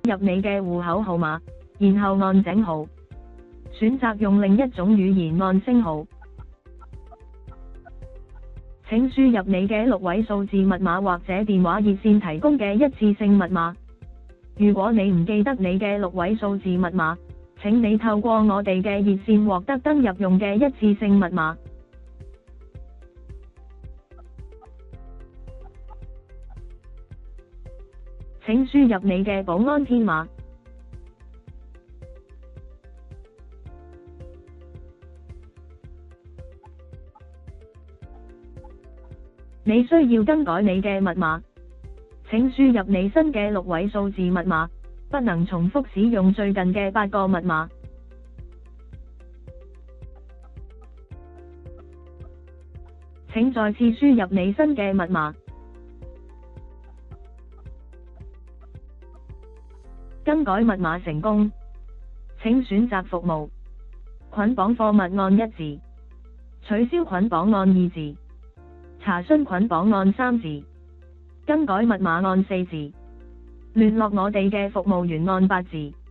入你嘅戶口號碼，然後按井號。選擇用另一種語言按星號。請輸入你嘅6位數字密碼或者電話熱線提供嘅一次性密碼。如果你唔記得你嘅6位數字密碼，請你透過我哋嘅熱線獲得登入用嘅一次性密碼。請輸入你嘅保安天碼。你需要更改你嘅密碼。請輸入你新嘅6位數字密碼，不能重複使用最近嘅8個密碼。請再次輸入你新嘅密碼。更改密碼成功，請選擇服務。捆綁貨物按1字，取消捆綁按2字，查詢捆綁按3字，更改密碼按4字，聯絡我哋嘅服務員按8字。